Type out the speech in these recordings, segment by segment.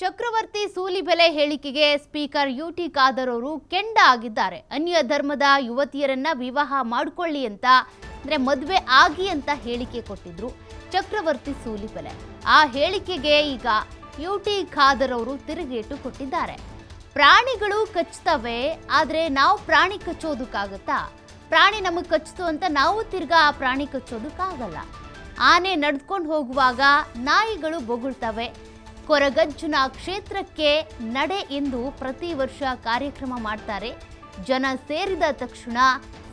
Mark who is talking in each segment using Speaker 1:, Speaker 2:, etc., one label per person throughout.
Speaker 1: ಚಕ್ರವರ್ತಿ ಸೂಲಿಬೆಲೆ ಹೇಳಿಕೆಗೆ speaker UT Khader ಅವರು ಕೆಂಡ ಆಗಿದ್ದಾರೆ. ಅನ್ಯ ಧರ್ಮದ ಯುವತಿಯರನ್ನ ವಿವಾಹ ಮಾಡಿಕೊಳ್ಳಿ ಅಂತ ಮದುವೆ ಆಗಿ ಅಂತ ಹೇಳಿಕೆ ಕೊಟ್ಟಿದ್ರು ಚಕ್ರವರ್ತಿ ಸೂಲಿಬೆಲೆ. ಆ ಹೇಳಿಕೆಗೆ ಈಗ ಯುಟಿ ಖಾದರ್ ಅವರು ತಿರುಗೇಟು ಕೊಟ್ಟಿದ್ದಾರೆ. ಪ್ರಾಣಿಗಳು ಕಚ್ಚುತ್ತವೆ, ಆದರೆ ನಾವು ಪ್ರಾಣಿ ಕಚ್ಚೋದಕ್ಕಾಗತ್ತಾ? ಪ್ರಾಣಿ ನಮಗೆ ಕಚ್ಚಿತು ಅಂತ ನಾವು ತಿರ್ಗಾ ಆ ಪ್ರಾಣಿ ಕಚ್ಚೋದಕ್ಕಾಗಲ್ಲ. ಆನೆ ನಡೆದುಕೊಂಡು ಹೋಗುವಾಗ ನಾಯಿಗಳು ಬೊಗಳ್ತವೆ. ಕೊರಗಜ್ಜನ ಕ್ಷೇತ್ರಕ್ಕೆ ನಡೆ ಎಂದು ಪ್ರತಿ ವರ್ಷ ಕಾರ್ಯಕ್ರಮ ಮಾಡ್ತಾರೆ. ಜನ ಸೇರಿದ ತಕ್ಷಣ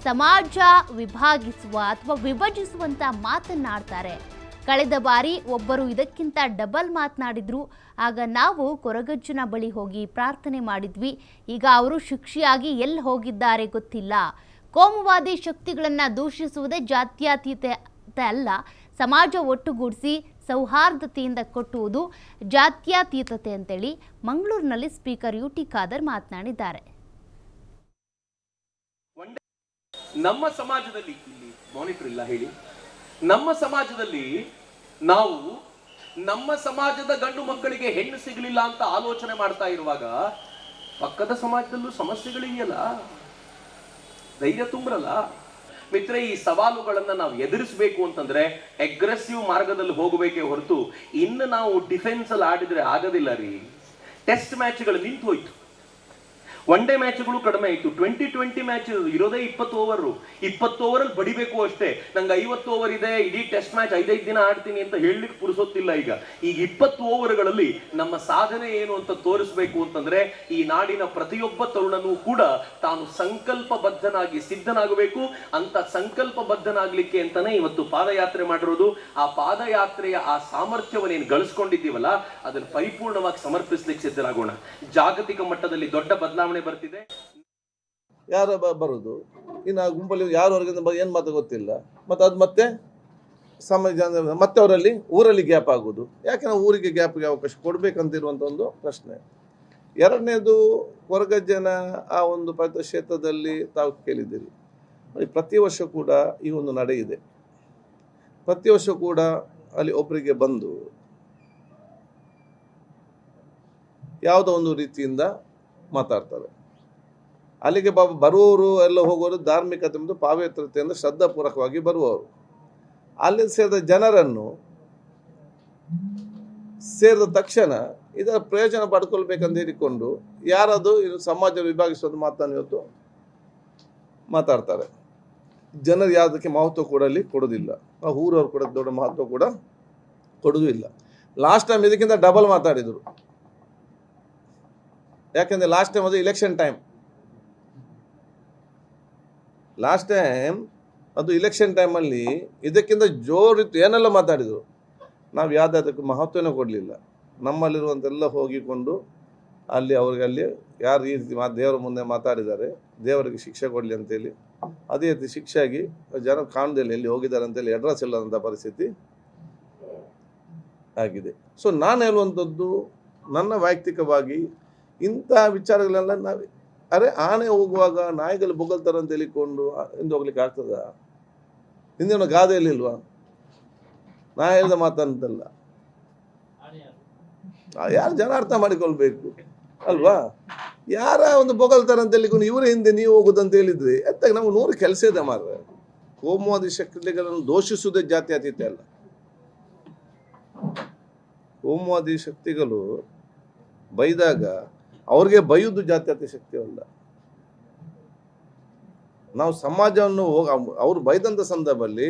Speaker 1: ಸಮಾಜ ವಿಭಾಗಿಸುವ ಅಥವಾ ವಿಭಜಿಸುವಂತ ಮಾತನ್ನಾಡ್ತಾರೆ. ಕಳೆದ ಬಾರಿ ಒಬ್ಬರು ಇದಕ್ಕಿಂತ ಡಬಲ್ ಮಾತನಾಡಿದ್ರು. ಆಗ ನಾವು ಕೊರಗಜ್ಜನ ಬಳಿ ಹೋಗಿ ಪ್ರಾರ್ಥನೆ ಮಾಡಿದ್ವಿ. ಈಗ ಅವರು ಶಿಕ್ಷೆಯಾಗಿ ಎಲ್ಲಿ ಹೋಗಿದ್ದಾರೆ ಗೊತ್ತಿಲ್ಲ. ಕೋಮುವಾದಿ ಶಕ್ತಿಗಳನ್ನು ದೂಷಿಸುವುದೇ ಜಾತ್ಯತೀತ ಅಲ್ಲ, ಸಮಾಜ ಒಟ್ಟುಗೂಡಿಸಿ ಸೌಹಾರ್ದತೆಯಿಂದ ಕೊಟ್ಟುವುದು ಜಾತ್ಯತೀತತೆ ಅಂತೇಳಿ ಮಂಗಳೂರಿನಲ್ಲಿ ಸ್ಪೀಕರ್ ಯುಟಿ ಖಾದರ್ ಮಾತನಾಡಿದ್ದಾರೆ.
Speaker 2: ನಮ್ಮ ಸಮಾಜದಲ್ಲಿ ಇಲ್ಲಿ ಮಾನಿಟರ್ ಇಲ್ಲ ಹೇಳಿ, ನಮ್ಮ ಸಮಾಜದಲ್ಲಿ ನಾವು ನಮ್ಮ ಸಮಾಜದ ಗಂಡು ಮಕ್ಕಳಿಗೆ ಹೆಣ್ಣು ಸಿಗಲಿಲ್ಲ ಅಂತ ಆಲೋಚನೆ ಮಾಡ್ತಾ ಇರುವಾಗ ಪಕ್ಕದ ಸಮಾಜದಲ್ಲೂ ಸಮಸ್ಯೆಗಳಿದೆಯಲ್ಲ, ಧೈರ್ಯ ತುಂಬ್ರಲ್ಲ ಮಿತ್ರ. ಈ ಸವಾಲುಗಳನ್ನ ನಾವು ಎದುರಿಸಬೇಕು ಅಂತಂದ್ರೆ ಅಗ್ರೆಸಿವ್ ಮಾರ್ಗದಲ್ಲಿ ಹೋಗಬೇಕೇ ಹೊರತು ಇನ್ನು ನಾವು ಡಿಫೆನ್ಸ್ ಅಲ್ಲಿ ಆಡಿದ್ರೆ ಆಗೋದಿಲ್ಲ ರೀ. ಟೆಸ್ಟ್ ಮ್ಯಾಚ್ಗಳು ನಿಂತು ಹೋಯ್ತು, ಒನ್ ಡೇ ಮ್ಯಾಚ್ಗಳು ಕಡಿಮೆ ಆಯ್ತು. 2020 ಮ್ಯಾಚ್ ಇರೋದೇ 20 ಓವರ್. 20 ಓವರಲ್ಲಿ ಬಡಿಬೇಕು ಅಷ್ಟೇ. ನಂಗೆ 50 ಓವರ್ ಇದೆ, ಇಡೀ ಟೆಸ್ಟ್ ಮ್ಯಾಚ್ 5 ದಿನ ಆಡ್ತೀನಿ ಅಂತ ಹೇಳಲಿಕ್ಕೆ ಪುರುಸೊತ್ತಿಲ್ಲ. ಈಗ 20 ಓವರ್ಗಳಲ್ಲಿ ನಮ್ಮ ಸಾಧನೆ ಏನು ಅಂತ ತೋರಿಸಬೇಕು ಅಂತಂದ್ರೆ ಈ ನಾಡಿನ ಪ್ರತಿಯೊಬ್ಬ ತರುಣನೂ ಕೂಡ ತಾನು ಸಂಕಲ್ಪಬದ್ಧನಾಗಿ ಸಿದ್ಧನಾಗಬೇಕು. ಅಂತ ಸಂಕಲ್ಪಬದ್ಧನಾಗ್ಲಿಕ್ಕೆ ಅಂತಾನೆ ಇವತ್ತು ಪಾದಯಾತ್ರೆ ಮಾಡಿರೋದು. ಆ ಪಾದಯಾತ್ರೆಯ ಆ ಸಾಮರ್ಥ್ಯವನ್ನೇನು ಗಳಿಸ್ಕೊಂಡಿದ್ದೀವಲ್ಲ, ಅದನ್ನು ಪರಿಪೂರ್ಣವಾಗಿ ಸಮರ್ಪಿಸ್ಲಿಕ್ಕೆ ಸಿದ್ಧರಾಗೋಣ. ಜಾಗತಿಕ ಮಟ್ಟದಲ್ಲಿ ದೊಡ್ಡ ಬದಲಾವಣೆ ಬರ್ತಿದೆ.
Speaker 3: ಯಾರು ಬರುದು ಇನ್ನು ಗುಂಪಲ್ಲಿ ಯಾರು ಹೊರಗಿಂದ ಏನು ಮಾತು ಗೊತ್ತಿಲ್ಲ. ಮತ್ತು ಅದು ಮತ್ತೆ ಸಮಾಜ ಮತ್ತೆ ಅವರಲ್ಲಿ ಊರಲ್ಲಿ ಗ್ಯಾಪ್ ಆಗೋದು. ಯಾಕೆ ನಾವು ಊರಿಗೆ ಗ್ಯಾಪ್ಗೆ ಅವಕಾಶ ಕೊಡಬೇಕಂತಿರುವಂಥ ಒಂದು ಪ್ರಶ್ನೆ. ಎರಡನೇದು, ಕೊರಗಜ್ಜನ ಆ ಒಂದು ಕ್ಷೇತ್ರದಲ್ಲಿ ತಾವು ಕೇಳಿದ್ದೀರಿ, ಪ್ರತಿ ವರ್ಷ ಕೂಡ ಈ ಒಂದು ನಡೆ ಇದೆ. ಪ್ರತಿ ವರ್ಷ ಕೂಡ ಅಲ್ಲಿ ಒಬ್ಬರಿಗೆ ಬಂದು ಯಾವುದೋ ಒಂದು ರೀತಿಯಿಂದ ಮಾತಾಡ್ತಾರೆ. ಅಲ್ಲಿಗೆ ಬರುವವರು ಎಲ್ಲ ಹೋಗೋರು ಧಾರ್ಮಿಕತೆ ಮತ್ತು ಪಾವಿತ್ರತೆಯಿಂದ ಶ್ರದ್ಧಾಪೂರ್ವಕವಾಗಿ ಬರುವವರು. ಅಲ್ಲಿ ಸೇರಿದ ಜನರನ್ನು ಸೇರಿದ ತಕ್ಷಣ ಇದರ ಪ್ರಯೋಜನ ಪಡ್ಕೊಳ್ಬೇಕಂತ ಹೇಳಿಕೊಂಡು ಯಾರದು ಇದು ಸಮಾಜ ವಿಭಾಗಿಸೋದು ಮಾತನ್ನು ಇವತ್ತು ಮಾತಾಡ್ತಾರೆ. ಜನರು ಯಾವುದಕ್ಕೆ ಮಹತ್ವ ಕೊಡಲಿ ಕೊಡೋದಿಲ್ಲ, ಆ ಊರವ್ರು ಕೂಡ ದೊಡ್ಡ ಮಹತ್ವ ಕೂಡ ಕೊಡೋದು ಇಲ್ಲ. ಲಾಸ್ಟ್ ಟೈಮ್ ಇದಕ್ಕಿಂತ ಡಬಲ್ ಮಾತಾಡಿದರು. ಯಾಕೆಂದರೆ ಲಾಸ್ಟ್ ಟೈಮ್ ಅದು ಇಲೆಕ್ಷನ್ ಟೈಮ್. ಲಾಸ್ಟ್ ಟೈಮ್ ಅದು ಇಲೆಕ್ಷನ್ ಟೈಮಲ್ಲಿ ಇದಕ್ಕಿಂತ ಜೋರಿತ್ತು, ಏನೆಲ್ಲ ಮಾತಾಡಿದರು. ನಾವು ಯಾವುದಕ್ಕೆ ಮಹತ್ವನೇ ಕೊಡಲಿಲ್ಲ. ನಮ್ಮಲ್ಲಿರುವಂತೆಲ್ಲ ಹೋಗಿಕೊಂಡು ಅಲ್ಲಿ ಅವ್ರಿಗೆ ಯಾರು ಈ ರೀತಿ ದೇವರ ಮುಂದೆ ಮಾತಾಡಿದ್ದಾರೆ, ದೇವರಿಗೆ ಶಿಕ್ಷೆ ಕೊಡಲಿ ಅಂತೇಳಿ ಅದೇ ರೀತಿ ಶಿಕ್ಷೆ ಆಗಿ ಜನ ಕಾಣದಿಲ್ಲ ಎಲ್ಲಿ ಹೋಗಿದ್ದಾರೆ ಅಂತೇಳಿ ಅಡ್ರೆಸ್ ಇಲ್ಲದಂಥ ಪರಿಸ್ಥಿತಿ ಆಗಿದೆ. ಸೊ ನಾನು ಹೇಳುವಂಥದ್ದು, ನನ್ನ ವೈಯಕ್ತಿಕವಾಗಿ ಇಂಥ ವಿಚಾರಗಳೆಲ್ಲ ನಾವು ಆನೆ ಹೋಗುವಾಗ ನಾಯಿಗಳು ಬೊಗಳ್ತಾರೆ ಅಂತ ಹೇಳಿಕೊಂಡು ಹಿಂದೆ ಹೋಗ್ಲಿಕ್ಕೆ ಆಗ್ತದ? ಹಿಂದಿನ ಗಾದೆಯಲ್ಲಿ ಇಲ್ವಾ? ನಾ ಹೇಳಿದ ಮಾತಂತಲ್ಲ, ಯಾರು ಜನ ಅರ್ಥ ಮಾಡಿಕೊಳ್ಬೇಕು ಅಲ್ವಾ? ಯಾರ ಒಂದು ಬೊಗಳ್ತಾರೆ ಅಂತ ಹೇಳಿಕೊಂಡು ಇವರ ಹಿಂದೆ ನೀವು ಹೋಗುದಂತ ಹೇಳಿದ್ರೆ ಎತ್ತಾಗ ನಮ್ಗೆ 100 ಕೆಲಸ ಇದೆ ಮಾರ್ರೆ. ಕೋಮುವಾದಿ ಶಕ್ತಿಗಳನ್ನು ದೋಷಿಸುವುದೇ ಜಾತ್ಯತೀತ ಅಲ್ಲ. ಕೋಮುವಾದಿ ಶಕ್ತಿಗಳು ಬೈದಾಗ ಅವ್ರಿಗೆ ಬೈಯುವುದು ಜಾತ್ಯತೀತ ಶಕ್ತಿಯಲ್ಲ. ನಾವು ಸಮಾಜವನ್ನು ಅವರು ಬೈದಂಥ ಸಂದರ್ಭದಲ್ಲಿ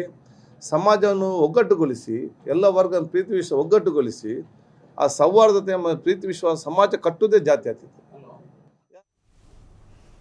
Speaker 3: ಸಮಾಜವನ್ನು ಒಗ್ಗಟ್ಟುಗೊಳಿಸಿ, ಎಲ್ಲ ವರ್ಗ ಪ್ರೀತಿ ವಿಶ್ವಾಸ ಒಗ್ಗಟ್ಟುಗೊಳಿಸಿ ಆ ಸೌಹಾರ್ದತೆ ಪ್ರೀತಿ ವಿಶ್ವಾಸ ಸಮಾಜ ಕಟ್ಟುವುದೇ ಜಾತ್ಯತೀತ.